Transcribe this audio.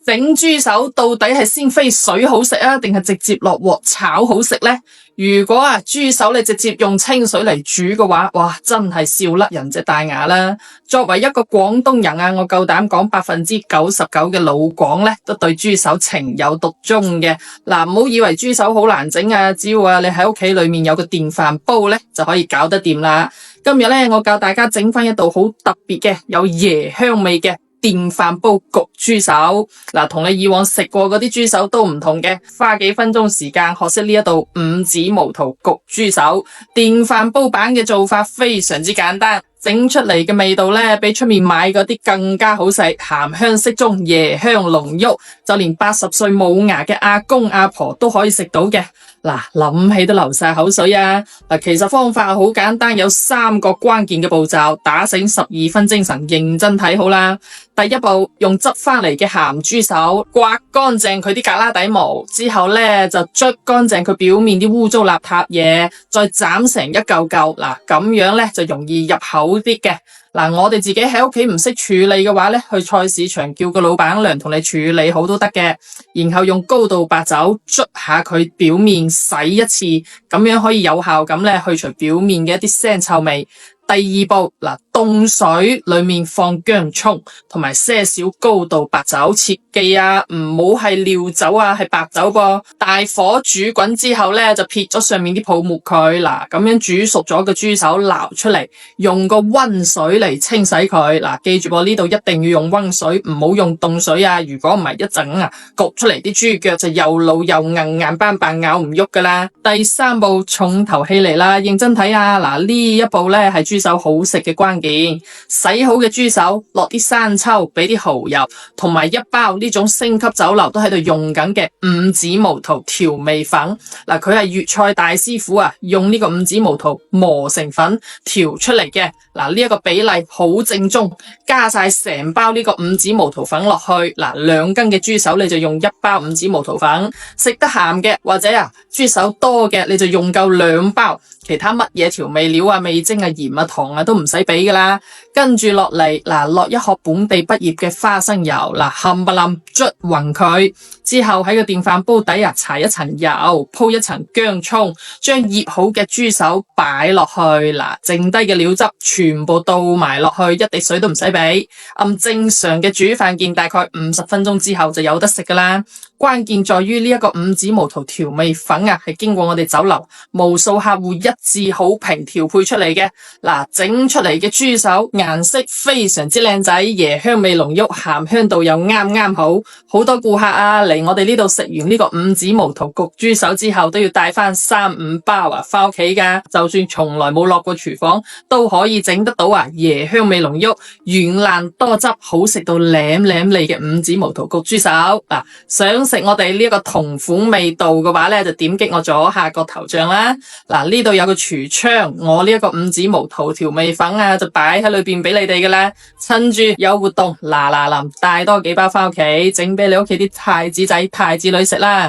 整豬手到底係先飛水好食啊，定係直接落鑊炒好食呢？如果豬手你直接用清水嚟煮嘅話，哇，真係笑甩人隻大牙啦！作為一個廣東人我夠膽講99%嘅老廣呢都對豬手情有獨鍾嘅。嗱，唔好以為豬手好難整只要你喺屋企裏面有個電飯煲呢，就可以搞得掂啦。今日呢，我教大家整翻一道好特別嘅有椰香味嘅電飯煲焗豬手。同你以往食過嗰啲豬手都唔同嘅，花幾分鐘時間學識呢一道五指毛肚焗豬手。電飯煲版嘅做法非常之簡單，整出嚟嘅味道呢，比出面買嗰啲更加好食，鹹香適中，椰香濃郁，就連80歲冇牙嘅阿公阿婆都可以食到嘅。諗起都流晒口水啊！其實方法好簡單，有3個關鍵嘅步驟，打醒12分精神，認真睇好啦。第一步，用執翻嚟嘅鹹豬手刮乾淨佢啲胳肋底毛，之後呢，就捽乾淨佢表面啲污糟邋遢嘢，再斬成一嚿嚿。咁樣呢，就容易入口啲嘅。我哋自己喺屋企唔識處理嘅話呢，去菜市場叫個老闆娘同你處理好都得嘅。然後用高度白酒捽下佢表面，洗一次，咁樣可以有效咁呢去除表面嘅一啲腥臭味。第二步，凍水裏面放薑蔥同埋些少高度白酒，切記唔好係料酒係白酒噃。大火煮滾之後呢，就撇咗上面啲泡沫佢。咁樣煮熟咗嘅豬手撈出嚟，用個溫水嚟清洗佢。記住呢度一定要用溫水，唔好用凍水如果唔係一陣焗出嚟啲豬腳就又老又硬斑斑咬唔喐噶啦。第三步，重頭戲嚟啦，認真睇呢一步呢係豬手好食嘅關鍵。洗好嘅豬手落啲生抽，俾啲蠔油，同埋一包呢種星級酒樓都喺度用緊嘅五指毛肚調味粉。佢係粵菜大師傅用呢個五指毛肚磨成粉調出嚟嘅。呢一個比例好正宗，加晒成包呢個五指毛肚粉落去。2斤嘅豬手你就用1包五指毛肚粉，食得鹹嘅或者豬手多嘅你就用夠2包。其他乜嘢調味料味精鹽糖都唔使俾噶啦。跟住落嚟落一殼本地不醃嘅花生油，冚唪唥捽勻佢，之後喺個電飯煲底搽一層油，鋪一層薑蔥，將醃好嘅豬手擺落去，剩低嘅料汁全部倒埋落去，一滴水都唔使俾。按正常嘅煮飯鍵，大概50分鐘之後就有得食噶啦。關鍵在於呢一個五指毛肚調味粉係經過我哋酒樓無數客戶一致好評調配出嚟嘅。整出嚟嘅豬手顏色非常之靚仔，椰香味濃郁，鹹香度又啱好。好多顧客嚟我哋呢度食完呢個五指毛肚焗豬手之後，都要帶翻3-5包翻屋企噶。就算從來冇落過廚房，都可以整得到椰香味濃郁、軟爛多汁、好食到舐脷嘅五指毛肚焗豬手。想食我哋呢一個同款味道嘅話呢，就點擊我左下角頭像啦。呢度有個櫥窗，我呢一個五指毛肚調味粉就擺喺裏邊俾你哋嘅啦。趁住有活動，嗱臨帶多幾包翻屋企，整俾你屋企啲太子仔太子女食啦。